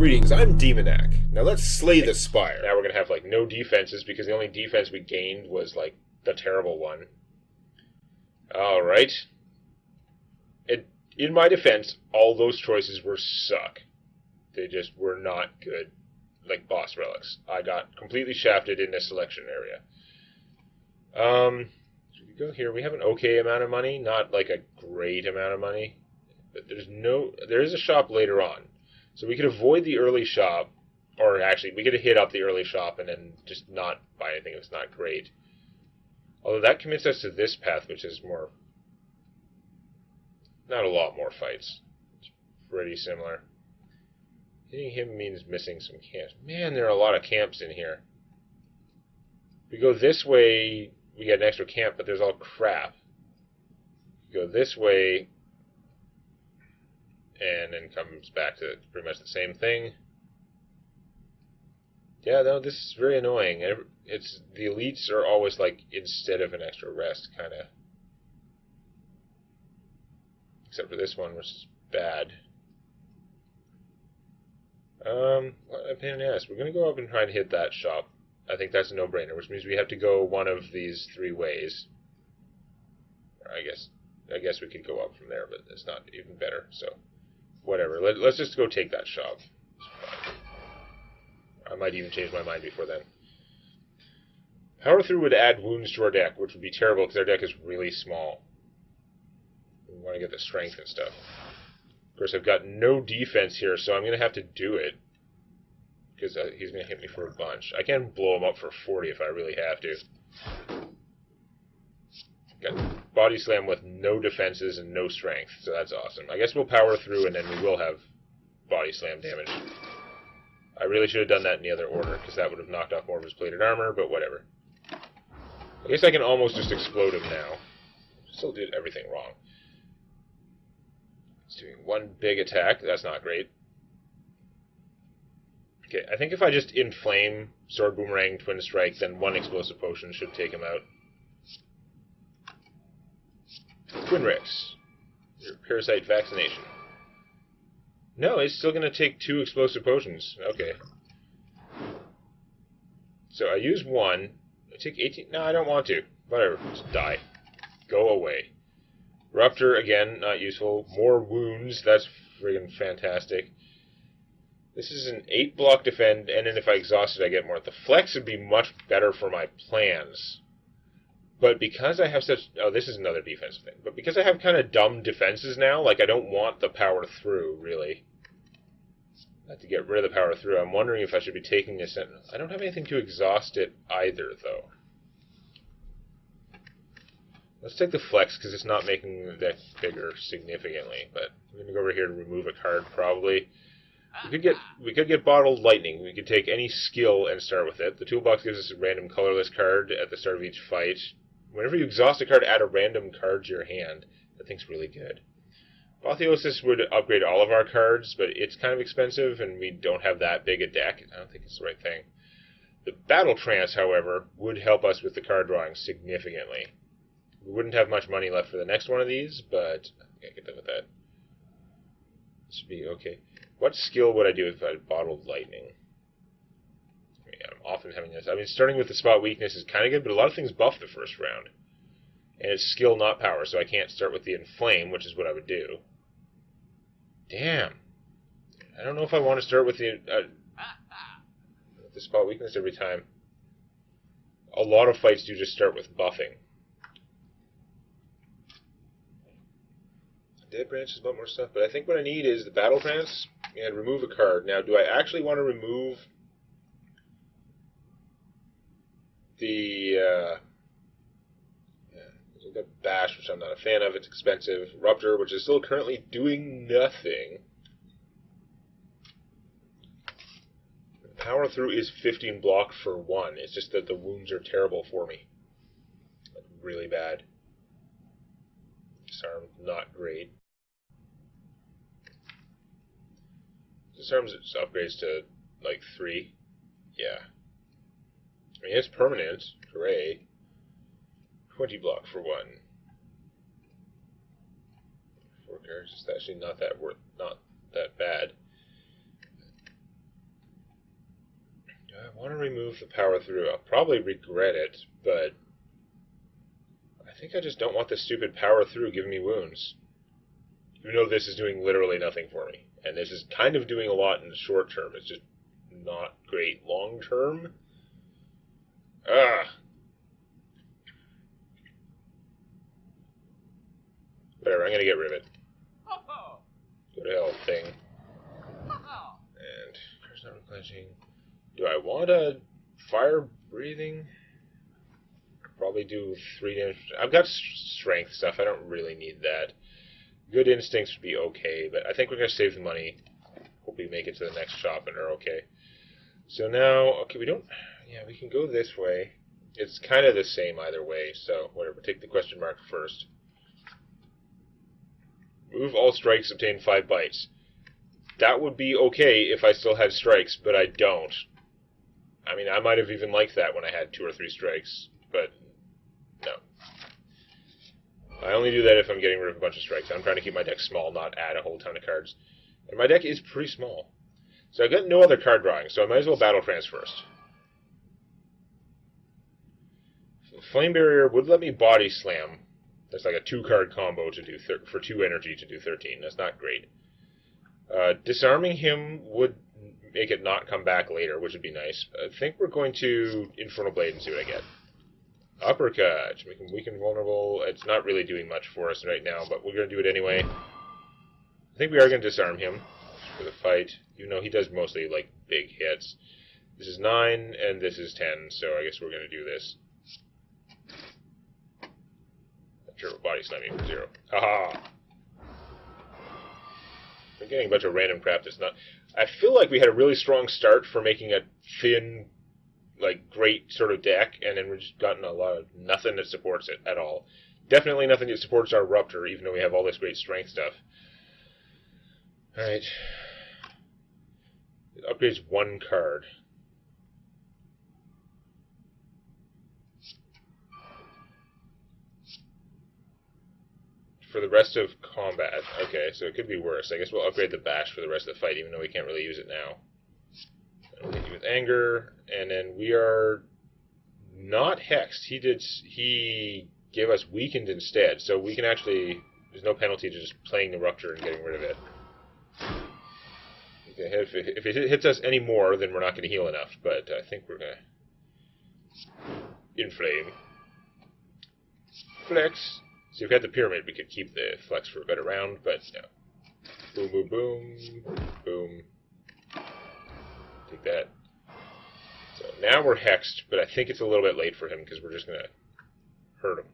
Greetings, I'm Demonac. Now let's slay the Spire. Now we're going to have, like, no defenses, because the only defense we gained was, like, the terrible one. Alright. In my defense, all those choices were suck. They just were not good. Like boss relics. I got completely shafted in this selection area. Should we go here? We have an okay amount of money, not like a great amount of money. But there is a shop later on. So we could avoid the early shop, or actually, we could hit up the early shop and then just not buy anything if it's not great. Although that commits us to this path, which is more... not a lot more fights. It's pretty similar. Hitting him means missing some camps. Man, there are a lot of camps in here. If we go this way, we get an extra camp, but there's all crap. We go this way, and then comes back to pretty much the same thing. Yeah, no, this is very annoying. It's the elites are always like instead of an extra rest, kind of. Except for this one, which is bad. What a pain in the ass. We're going to go up and try and hit that shop. I think that's a no-brainer, which means we have to go one of these three ways. I guess we could go up from there, but it's not even better, so whatever. Let's just go take that shop. I might even change my mind before then. Power through would add wounds to our deck, which would be terrible because our deck is really small. We want to get the strength and stuff. Of course, I've got no defense here, so I'm going to have to do it. Because he's going to hit me for a bunch. I can blow him up for 40 if I really have to. Got body slam with no defenses and no strength, so that's awesome. I guess we'll power through and then we will have body slam damage. I really should have done that in the other order, because that would have knocked off more of his plated armor, but whatever. I guess I can almost just explode him now. Still did everything wrong. It's doing one big attack. That's not great. Okay, I think if I just inflame, sword boomerang, twin strike, then one explosive potion should take him out. Twin Rex. Your parasite vaccination. No, it's still going to take 2 explosive potions. Okay. So I use one. I take 18. No, I don't want to. Whatever. Just die. Go away. Rupture, again, not useful. More wounds. That's friggin' fantastic. This is an 8-block defend, and then if I exhaust it, I get more. The flex would be much better for my plans. But because I have such... oh, this is another defensive thing. But because I have kind of dumb defenses now, like, I don't want the power through, really. I have to get rid of the power through. I'm wondering if I should be taking a Sentinel. I don't have anything to exhaust it either, though. Let's take the flex, because it's not making the deck bigger significantly. But I'm going to go over here to remove a card, probably. We could get Bottled Lightning. We could take any skill and start with it. The toolbox gives us a random colorless card at the start of each fight. Whenever you exhaust a card, add a random card to your hand. That thing's really good. Apotheosis would upgrade all of our cards, but it's kind of expensive, and we don't have that big a deck. I don't think it's the right thing. The Battle Trance, however, would help us with the card drawing significantly. We wouldn't have much money left for the next one of these, but I think I get done with that. This should be okay. What skill would I do if I had Bottled Lightning? I mean, I'm often having this. I mean, starting with the spot weakness is kind of good, but a lot of things buff the first round. And it's skill, not power, so I can't start with the Inflame, which is what I would do. Damn. I don't know if I want to start with the spot weakness every time. A lot of fights do just start with buffing. Dead Branch is a lot more stuff, but I think what I need is the Battle Trance and remove a card. Now, do I actually want to remove the we've got Bash, which I'm not a fan of. It's expensive. Rupture, which is still currently doing nothing. Power through is 15 block for 1. It's just that the wounds are terrible for me. Like, really bad. Disarm, not great. Disarms its upgrades to, like, 3. Yeah. I mean, it's permanent. Hooray. 20 block for 1. 4 cards. It's actually not that bad. I want to remove the power through. I'll probably regret it, but I think I just don't want this stupid power through giving me wounds. Even though this is doing literally nothing for me. And this is kind of doing a lot in the short term. It's just not great long term. Whatever, I'm going to get rid of it. Go to hell, thing. And there's not replenishing. Do I want a fire breathing? Probably do 3 damage. I've got strength stuff. I don't really need that. Good instincts would be okay, but I think we're going to save the money. Hope we make it to the next shop and are okay. So now, okay, we don't... Yeah, we can go this way. It's kind of the same either way, so whatever. Take the question mark first. Move all strikes, obtain 5 bites. That would be okay if I still had strikes, but I don't. I mean, I might have even liked that when I had 2 or 3 strikes, but no. I only do that if I'm getting rid of a bunch of strikes. I'm trying to keep my deck small, not add a whole ton of cards. And my deck is pretty small. So I've got no other card drawing, so I might as well battle trance first. Flame Barrier would let me body slam. That's like a 2-card combo to do for 2 energy to do 13. That's not great. Disarming him would make it not come back later, which would be nice. I think we're going to Infernal Blade and see what I get. Uppercut. Make him weak and vulnerable. It's not really doing much for us right now, but we're going to do it anyway. I think we are going to disarm him for the fight, even though he does mostly, like, big hits. This is 9, and this is 10, so I guess we're going to do this. Sure, body slamming for 0. Haha! I'm getting a bunch of random crap that's not... I feel like we had a really strong start for making a thin, like, great sort of deck, and then we've just gotten a lot of nothing that supports it at all. Definitely nothing that supports our Rupture, even though we have all this great strength stuff. Alright. It upgrades 1 card. For the rest of combat. Okay, so it could be worse. I guess we'll upgrade the Bash for the rest of the fight, even though we can't really use it now. I'll hit you with Anger, and then we are not hexed. He gave us Weakened instead, so we can actually... There's no penalty to just playing the Rupture and getting rid of it. Okay, if it hits us any more, then we're not going to heal enough, but I think we're going to... Inflame. Flex. So if we had the Pyramid, we could keep the Flex for a better round, but no. Boom, boom, boom, boom. Take that. So now we're hexed, but I think it's a little bit late for him because we're just going to hurt him.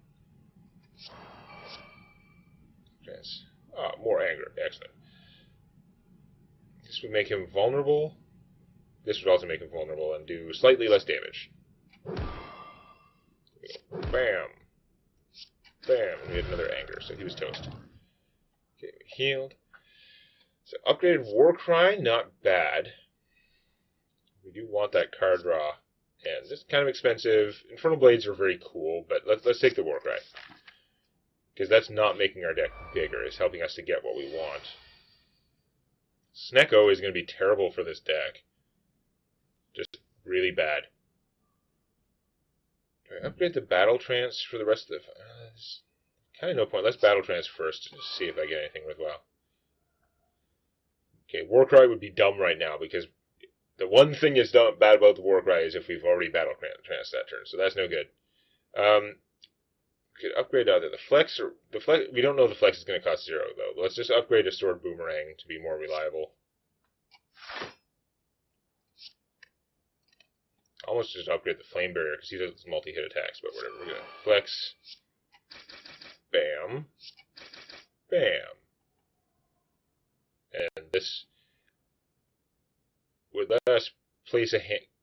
Yes. Ah, more anger. Excellent. This would make him vulnerable. This would also make him vulnerable and do slightly less damage. Bam. Bam. And we had another anger, so he was toast. Okay, we healed. So upgraded Warcry, not bad. We do want that card draw. And this is kind of expensive. Infernal Blades are very cool, but let's take the Warcry. Because that's not making our deck bigger. It's helping us to get what we want. Snecko is going to be terrible for this deck. Just really bad. Do I upgrade the Battle Trance for the rest of the... kind of no point. Let's Battle Trance first to see if I get anything worthwhile. Okay, Warcry would be dumb right now because the one thing that's bad about the Warcry is if we've already Battle Trance that turn, so that's no good. We could upgrade either the Flex or... we don't know the Flex is going to cost 0, though. Let's just upgrade a Sword Boomerang to be more reliable. Almost just upgrade the Flame Barrier because he does multi-hit attacks, but whatever. We're going to Flex. Bam. Bam. And this would let us place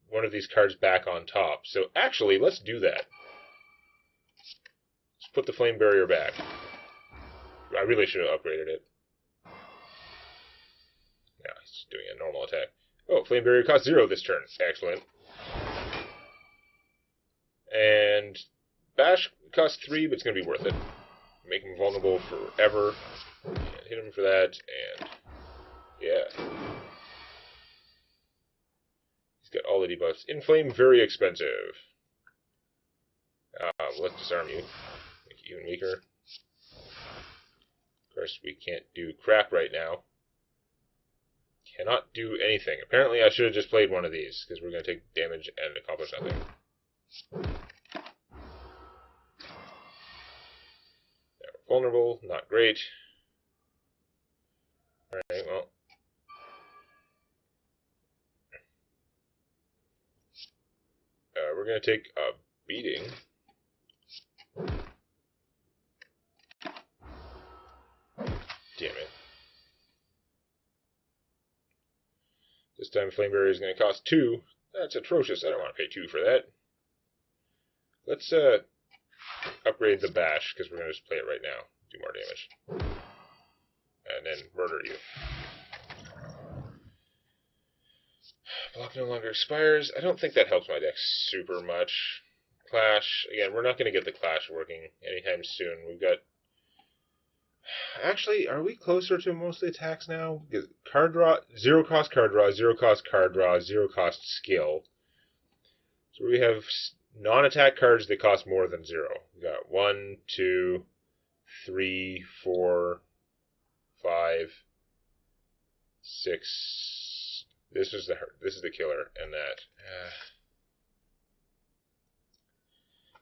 one of these cards back on top. So actually, let's do that. Let's put the Flame Barrier back. I really should have upgraded it. Now he's doing a normal attack. Oh, Flame Barrier costs 0 this turn. Excellent. And Bash costs 3, but it's going to be worth it. Make him vulnerable forever. And hit him for that, and... yeah. He's got all the debuffs. Inflame, very expensive. Let's disarm you. Make you even weaker. Of course, we can't do crap right now. Cannot do anything. Apparently, I should have just played one of these, because we're going to take damage and accomplish nothing. Now we're vulnerable. Not great. Alright, well. We're going to take a beating. Damn it. This time Flame Barrier is going to cost 2. That's atrocious. I don't want to pay 2 for that. Let's upgrade the Bash, because we're going to just play it right now. Do more damage. And then murder you. Block no longer expires. I don't think that helps my deck super much. Clash. Again, we're not going to get the Clash working anytime soon. We've got... Actually, are we closer to mostly attacks now? Card draw, 0 cost card draw, 0 cost card draw, 0 cost skill. So we have non-attack cards that cost more than 0. We got 1, 2, 3, 4, 5, 6. This is the killer, and that.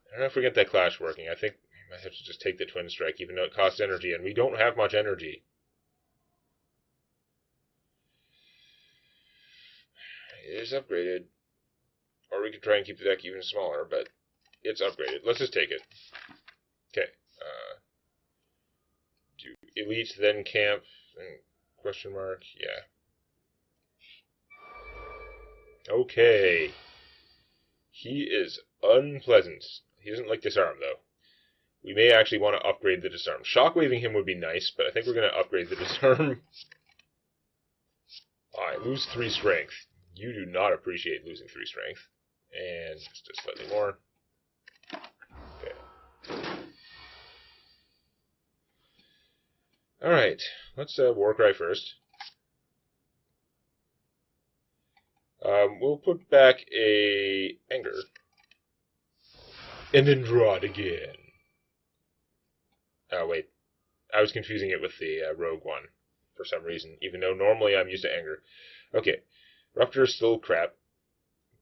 I don't know if we get that Clash working. I think we might have to just take the Twin Strike, even though it costs energy, and we don't have much energy. It is upgraded. Or we could try and keep the deck even smaller, but it's upgraded. Let's just take it. Okay. Do Elite, then Camp, then question mark? Yeah. Okay. He is unpleasant. He doesn't like Disarm, though. We may actually want to upgrade the Disarm. Shockwaving him would be nice, but I think we're going to upgrade the Disarm. I lose 3 strength. You do not appreciate losing 3 strength. And just slightly more. Okay. Alright, let's Warcry first. We'll put back a Anger. And then draw it again. Oh, wait. I was confusing it with the Rogue one for some reason, even though normally I'm used to Anger. Okay. Rupture is still crap,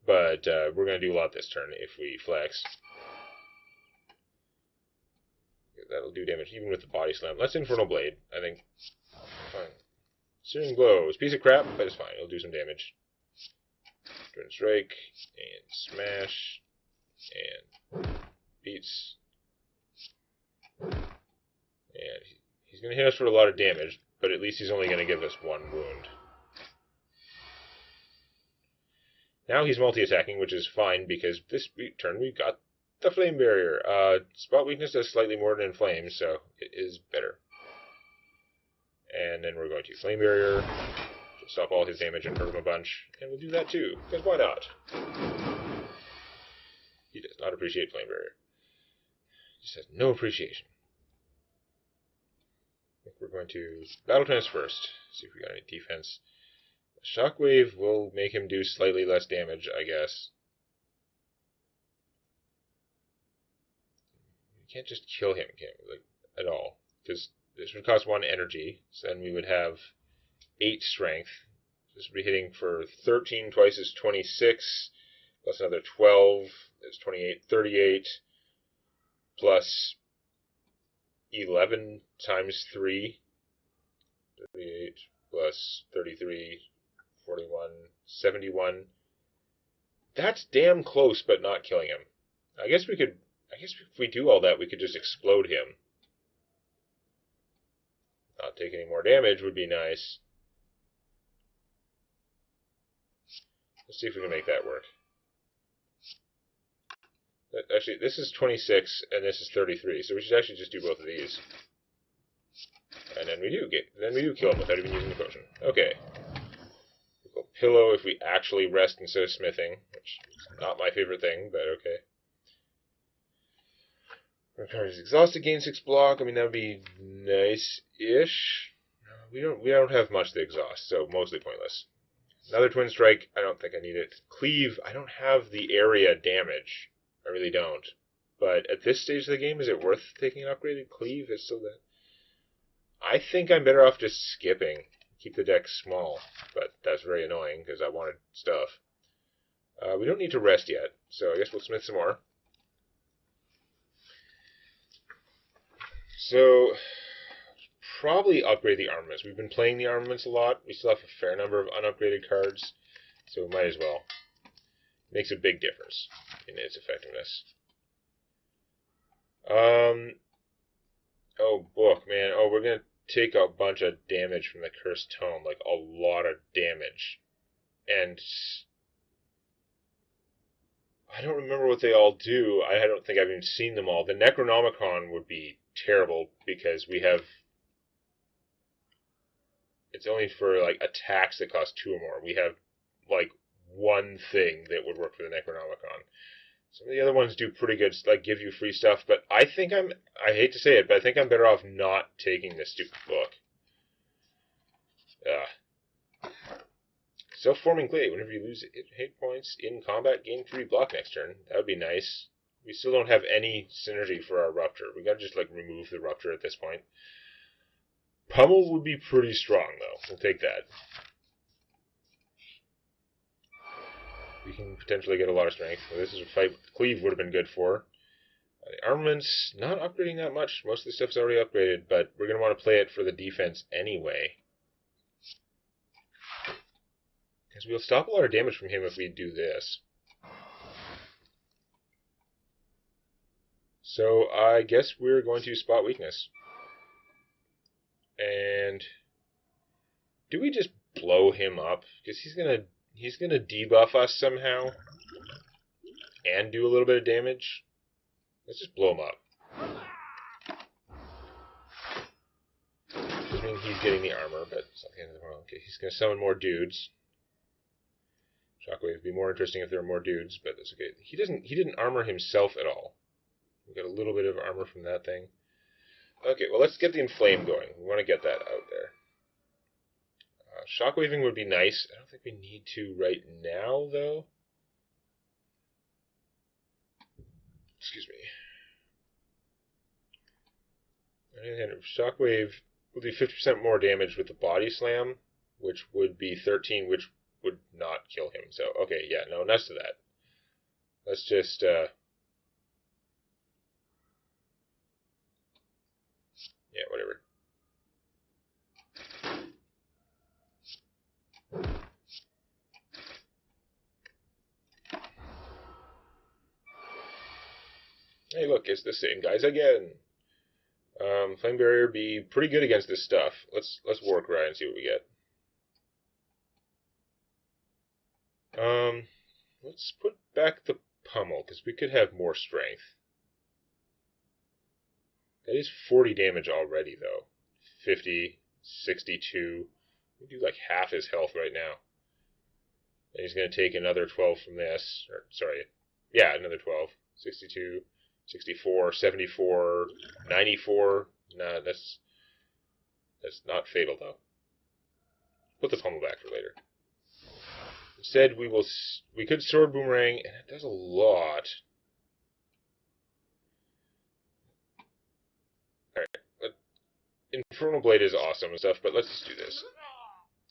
but we're going to do a lot this turn if we flex. That'll do damage even with the Body Slam. Let's Infernal Blade. I think. Fine. Searing Blow is a piece of crap, but it's fine. It'll do some damage. Twin Strike, and Smash, and Beats. And he's going to hit us for a lot of damage, but at least he's only going to give us 1 wound. Now he's multi-attacking, which is fine, because this turn we got the Flame Barrier. Spot Weakness does slightly more than Inflame, so it is better. And then we're going to Flame Barrier, to stop all his damage and hurt him a bunch. And we'll do that too, because why not? He does not appreciate Flame Barrier. He just has no appreciation. I think we're going to Battle Trance first, see if we got any defense. Shockwave will make him do slightly less damage, I guess. You can't just kill him, can we? Like, at all. Because this would cost 1 energy, so then we would have 8 strength. This would be hitting for 13 twice is 26, plus another 12 is 28, 38, plus 11 times 3, 38, plus 33, 41, 71. That's damn close, but not killing him. I guess if we do all that, we could just explode him. Not take any more damage would be nice. Let's see if we can make that work. Actually, this is 26, and this is 33, so we should actually just do both of these. And then we do kill him without even using the potion. Okay. We'll pillow if we actually rest instead of smithing, which is not my favorite thing, but okay. Requires exhausted, gain 6 block. I mean, that would be nice-ish. We don't have much to exhaust, so mostly pointless. Another Twin Strike, I don't think I need it. Cleave, I don't have the area damage. I really don't. But at this stage of the game, is it worth taking an upgraded Cleave? It's still that. I think I'm better off just skipping. Keep the deck small. But that's very annoying because I wanted stuff. We don't need to rest yet, so I guess we'll smith some more. So, probably upgrade the armaments. We've been playing the armaments a lot. We still have a fair number of unupgraded cards, so we might as well. Makes a big difference in its effectiveness. Oh, book, man. Oh, we're going to take a bunch of damage from the Cursed Tome. Like, a lot of damage. And I don't remember what they all do. I don't think I've even seen them all. The Necronomicon would be terrible because we have... It's only for, like, attacks that cost 2 or more. We have, like, one thing that would work for the Necronomicon. Some of the other ones do pretty good, like, give you free stuff, but I think I hate to say it, but I think I'm better off not taking this stupid book. Self-forming Glade. Whenever you lose hit points in combat, gain 3 block next turn. That would be nice. We still don't have any synergy for our Rupture. We gotta just, like, remove the Rupture at this point. Pummel would be pretty strong, though. We'll take that. We can potentially get a lot of strength. Well, this is a fight Cleave would have been good for. The armaments, not upgrading that much. Most of the stuff's already upgraded, but we're going to want to play it for the defense anyway. Because we'll stop a lot of damage from him if we do this. So I guess we're going to spot weakness. And do we just blow him up? Because he's gonna debuff us somehow and do a little bit of damage. Let's just blow him up. Doesn't mean he's getting the armor, but it's not the end of the world. Okay, he's gonna summon more dudes. Shockwave would be more interesting if there were more dudes, but that's okay. He didn't armor himself at all. We got a little bit of armor from that thing. Okay, well, let's get the Inflame going. We want to get that out there. Shockwaving would be nice. I don't think we need to right now, though. Excuse me. And Shockwave will do 50% more damage with the Body Slam, which would be 13, which would not kill him. So, okay, yeah, no, next to that. Let's just, yeah, whatever. Hey, look, it's the same guys again. Flame Barrier be pretty good against this stuff. Let's War Cry and see what we get. Let's put back the Pummel, because we could have more strength. That is 40 damage already, though. 50, 62. We do like half his health right now. And he's going to take another 12 from this. Or, sorry. Yeah, another 12. 62, 64, 74, 94. Nah, that's not fatal, though. Put the Pummel back for later. Instead, we could Sword Boomerang, and it does a lot. Alright. Infernal Blade is awesome and stuff, but let's just do this.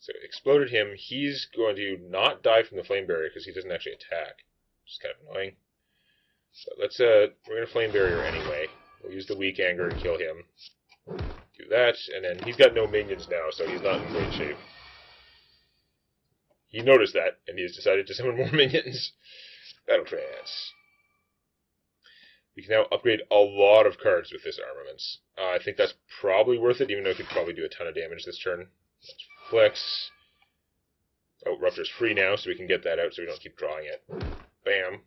So, exploded him. He's going to not die from the Flame Barrier because he doesn't actually attack. Which is kind of annoying. So let's, we're going to Flame Barrier anyway. We'll use the Weak Anger and kill him. Do that, and then he's got no minions now, so he's not in great shape. He noticed that, and he's decided to summon more minions. Battle Trance. We can now upgrade a lot of cards with this armaments. I think that's probably worth it, even though it could probably do a ton of damage this turn. Let's flex. Oh, Rupture's free now, so we can get that out so we don't keep drawing it. Bam.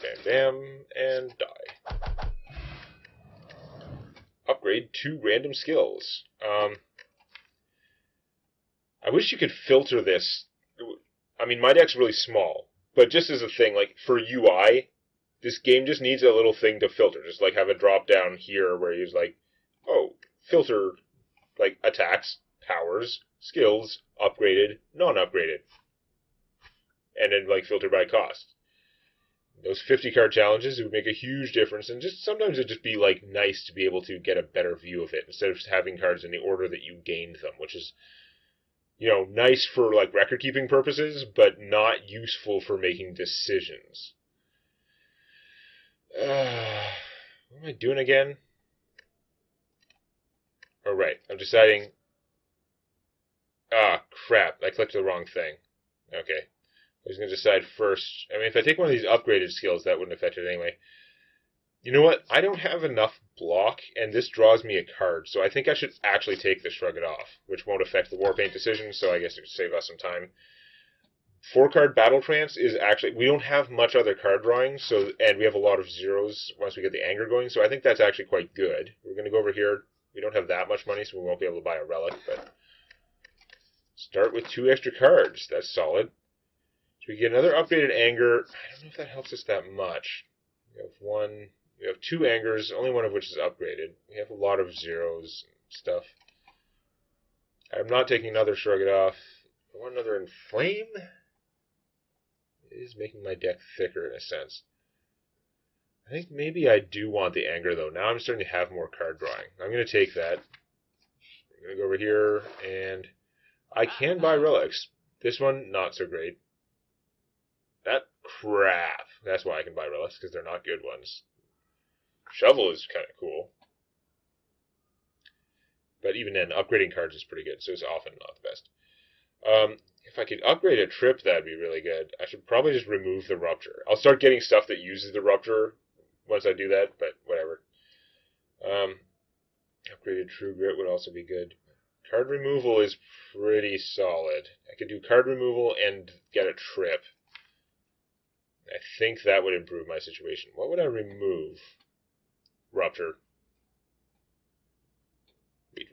Bam, bam, and die. Upgrade 2 random skills. I wish you could filter this. I mean, my deck's really small, but just as a thing, like, for UI, this game just needs a little thing to filter. Just, like, have a drop down here where he's like, oh, filter, like, attacks, powers, skills, upgraded, non-upgraded. And then, like, filter by cost. Those 50-card challenges, it would make a huge difference, and just sometimes it'd just be, like, nice to be able to get a better view of it, instead of just having cards in the order that you gained them, which is, you know, nice for, like, record-keeping purposes, but not useful for making decisions. What am I doing again? Oh, right. I'm deciding... Ah, crap. I clicked the wrong thing. Okay. I was going to decide first... I mean, if I take one of these upgraded skills, that wouldn't affect it anyway. You know what? I don't have enough block, and this draws me a card, so I think I should actually take the Shrug It Off, which won't affect the Warpaint decision, so I guess it would save us some time. 4-card Battle Trance is actually... We don't have much other card drawing, so and we have a lot of zeros once we get the anger going, so I think that's actually quite good. We're going to go over here. We don't have that much money, so we won't be able to buy a relic, but... Start with 2 extra cards. That's solid. So we get another updated anger. I don't know if that helps us that much. We have 2 angers, only one of which is upgraded. We have a lot of zeros and stuff. I'm not taking another Shrug It Off. I want another Inflame. It is making my deck thicker in a sense. I think maybe I do want the anger though. Now I'm starting to have more card drawing. I'm going to take that. I'm going to go over here and I can buy relics. This one, not so great. That crap. That's why I can buy relics, because they're not good ones. Shovel is kind of cool. But even then, upgrading cards is pretty good, so it's often not the best. If I could upgrade a trip, that'd be really good. I should probably just remove the Rupture. I'll start getting stuff that uses the Rupture once I do that, but whatever. Upgraded True Grit would also be good. Card removal is pretty solid. I could do card removal and get a trip. I think that would improve my situation. What would I remove? Rupture.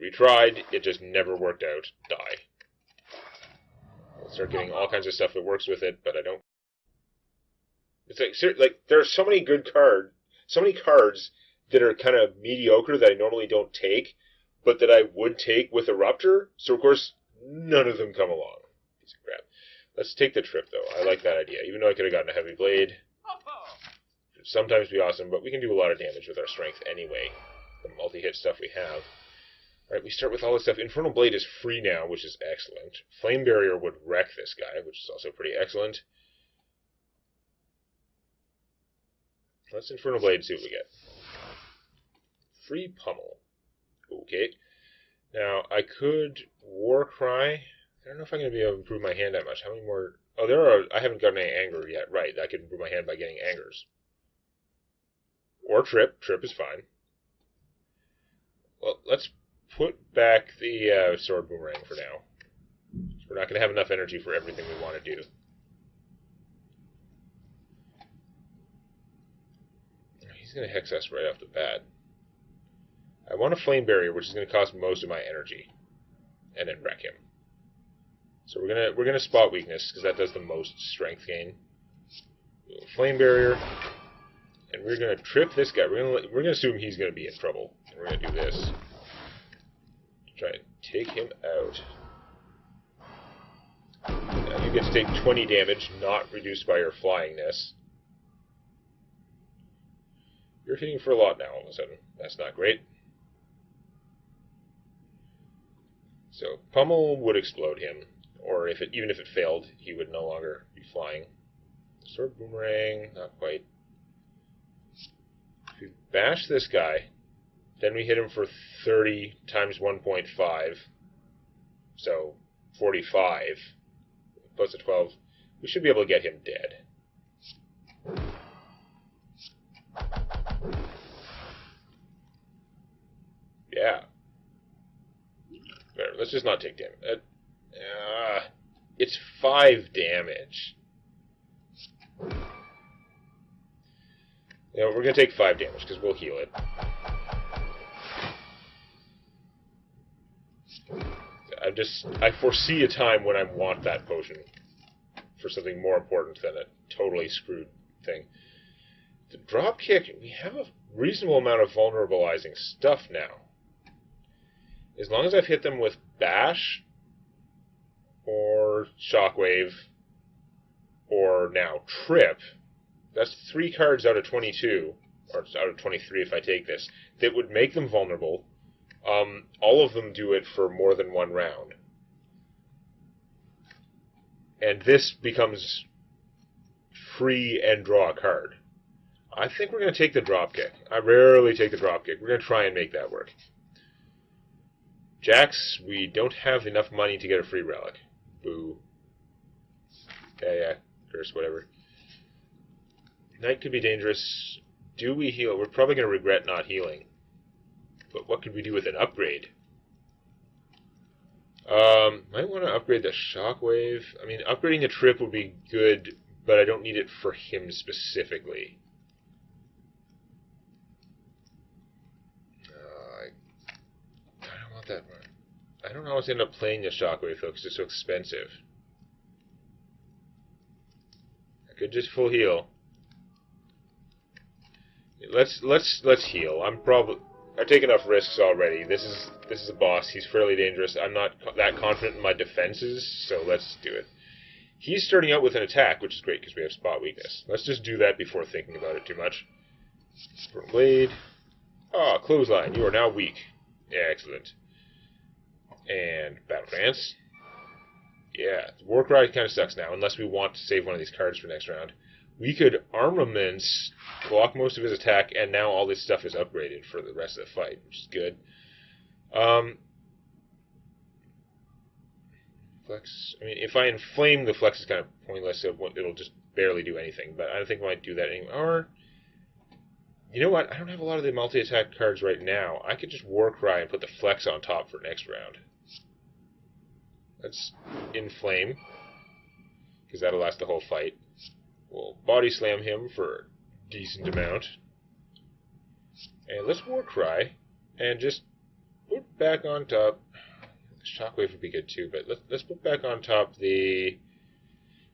We tried. It just never worked out. Die. I'll start getting all kinds of stuff that works with it, but I don't. It's like there are so many good cards, so many cards that are kind of mediocre that I normally don't take, but that I would take with a Rupture. So of course, none of them come along. Piece of crap. Let's take the trip though. I like that idea, even though I could have gotten a Heavy Blade. It'd sometimes be awesome, but we can do a lot of damage with our strength anyway. The multi-hit stuff we have. Alright, we start with all this stuff. Infernal Blade is free now, which is excellent. Flame Barrier would wreck this guy, which is also pretty excellent. Let's Infernal Blade and see what we get. Free Pummel. Okay. Now, I could Warcry. I don't know if I'm going to be able to improve my hand that much. How many more... Oh, I haven't gotten any anger yet. Right, I could improve my hand by getting angers. Or Trip. Trip is fine. Well, let's put back the Sword Boomerang for now. We're not going to have enough energy for everything we want to do. He's going to Hex us right off the bat. I want a Flame Barrier, which is going to cost most of my energy. And then wreck him. So we're gonna spot weakness, because that does the most strength gain. Flame Barrier. And we're going to trip this guy. We're going to assume he's going to be in trouble. And we're going to do this. Try and take him out. Now you get to take 20 damage, not reduced by your flyingness. You're hitting for a lot now all of a sudden. That's not great. So Pummel would explode him. Or even if it failed, he would no longer be flying. Sword Boomerang, not quite. If we bash this guy, then we hit him for 30 times 1.5, so 45, plus a 12, we should be able to get him dead. Yeah. Whatever, let's just not take damage. It's 5 damage. You know, we're going to take 5 damage, because we'll heal it. I foresee a time when I want that potion for something more important than a totally screwed thing. The drop kick, we have a reasonable amount of vulnerabilizing stuff now. As long as I've hit them with Bash, or Shockwave, or now Trip. That's 3 cards out of 22, or out of 23 if I take this, that would make them vulnerable. All of them do it for more than 1 round. And this becomes free and draw a card. I think we're going to take the dropkick. I rarely take the dropkick. We're going to try and make that work. Jacks, we don't have enough money to get a free relic. Boo. Yeah, curse, whatever. Knight could be dangerous. Do we heal? We're probably going to regret not healing. But what could we do with an upgrade? Might want to upgrade the Shockwave. I mean, upgrading the Trip would be good, but I don't need it for him specifically. I don't want that one. I don't always end up playing the Shockwave, though, because it's so expensive. I could just full heal. Let's heal. I've taken enough risks already. This is a boss. He's fairly dangerous. I'm not that confident in my defenses, so let's do it. He's starting out with an attack, which is great because we have spot weakness. Let's just do that before thinking about it too much. Blade. Ah, clothesline. You are now weak. Yeah, excellent. And Battle Trance. Yeah, Warcry kind of sucks now, unless we want to save one of these cards for next round. We could Armaments, block most of his attack, and now all this stuff is upgraded for the rest of the fight, which is good. Flex. I mean, if I inflame, the flex is kind of pointless, so it'll just barely do anything, but I don't think I might do that anymore. Or, you know what? I don't have a lot of the multi-attack cards right now. I could just Warcry and put the flex on top for next round. Let's inflame, because that'll last the whole fight. We'll body slam him for a decent amount. And let's Warcry and just put back on top. Shockwave would be good too, but let's put back on top the...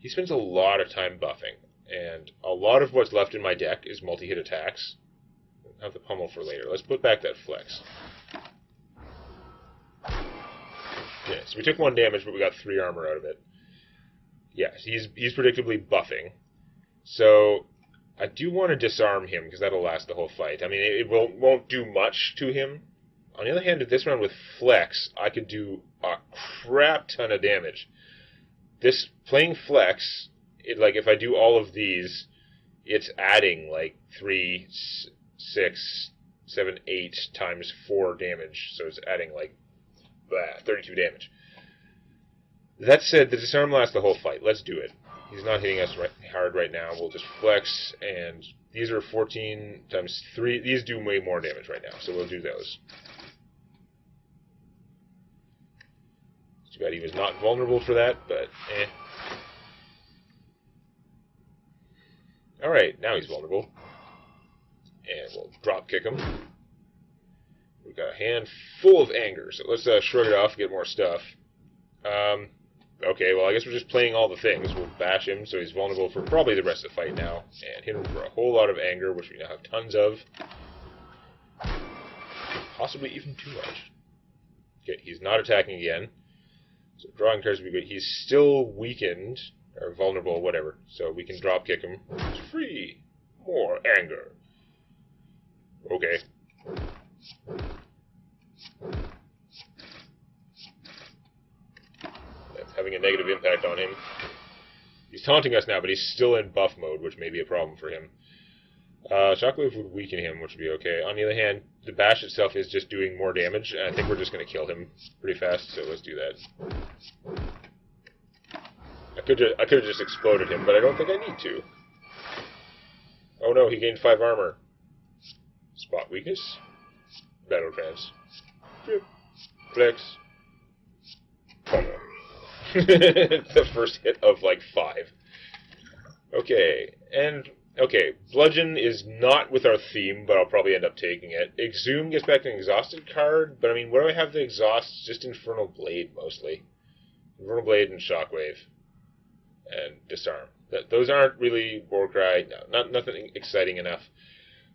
He spends a lot of time buffing, and a lot of what's left in my deck is multi-hit attacks. I'll have the pummel for later. Let's put back that flex. Yeah, so we took 1 damage, but we got 3 armor out of it. Yeah, he's predictably buffing. So I do want to disarm him, because that'll last the whole fight. I mean, it won't do much to him. On the other hand, if this round with Flex, I could do a crap ton of damage. This, playing Flex, if I do all of these, it's adding, 3, 6, 7, 8 times 4 damage. So it's adding, 32 damage. That said, the disarm lasts the whole fight. Let's do it. He's not hitting us hard right now. We'll just flex, and these are 14 times 3. These do way more damage right now, so we'll do those. Too bad he was not vulnerable for that, but eh. Alright, now he's vulnerable. And we'll drop kick him. We've got a hand full of anger, so let's shrug it off, get more stuff. Okay, well, I guess we're just playing all the things. We'll bash him, so he's vulnerable for probably the rest of the fight now. And hit him for a whole lot of anger, which we now have tons of. Possibly even too much. Okay, he's not attacking again. So drawing cards would be good. He's still weakened, or vulnerable, whatever. So we can drop kick him. He's free. More anger. Okay. Having a negative impact on him. He's taunting us now, but he's still in buff mode, which may be a problem for him. Shockwave would weaken him, which would be okay. On the other hand, the bash itself is just doing more damage, and I think we're just going to kill him pretty fast, so let's do that. I could have just exploded him, but I don't think I need to. Oh no, he gained 5 armor. Spot weakness. Battle Trance. Flex. Pummel. The first hit of 5. Okay, Bludgeon is not with our theme, but I'll probably end up taking it. Exhume gets back an exhausted card, but I mean, where do I have the exhaust? Just Infernal Blade, mostly. Infernal Blade and Shockwave. And Disarm. Those aren't really Warcry. No, nothing exciting enough.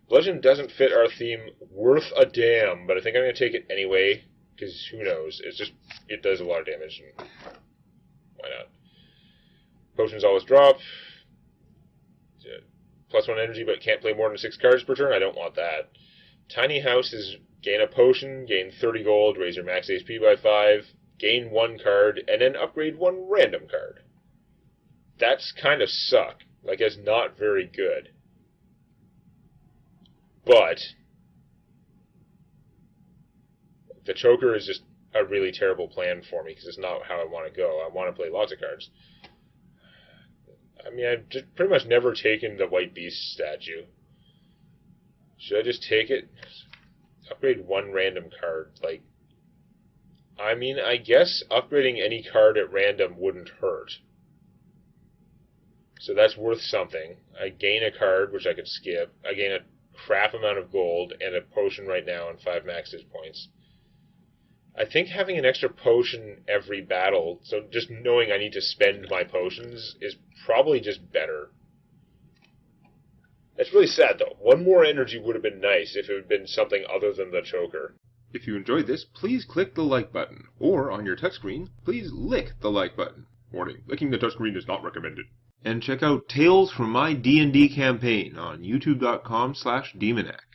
Bludgeon doesn't fit our theme worth a damn, but I think I'm going to take it anyway. because who knows? It does a lot of damage, and why not? Potions always drop. +1 energy, but can't play more than 6 cards per turn. I don't want that. Tiny House is gain a potion, gain 30 gold, raise your max HP by 5, gain 1 card, and then upgrade 1 random card. That's kind of suck. Like, it's not very good. But the Choker is just a really terrible plan for me, because it's not how I want to go. I want to play lots of cards. I mean, I've just pretty much never taken the White Beast statue. Should I just take it? Upgrade 1 random card. Like, I mean, I guess upgrading any card at random wouldn't hurt. So that's worth something. I gain a card, which I could skip. I gain a crap amount of gold and a potion right now and 5 max hit points. I think having an extra potion every battle, so just knowing I need to spend my potions, is probably just better. That's really sad, though. 1 more energy would have been nice if it had been something other than the Choker. If you enjoyed this, please click the like button, or on your touchscreen, please lick the like button. Warning, licking the touchscreen is not recommended. And check out Tales from My D&D Campaign on youtube.com/Demonac.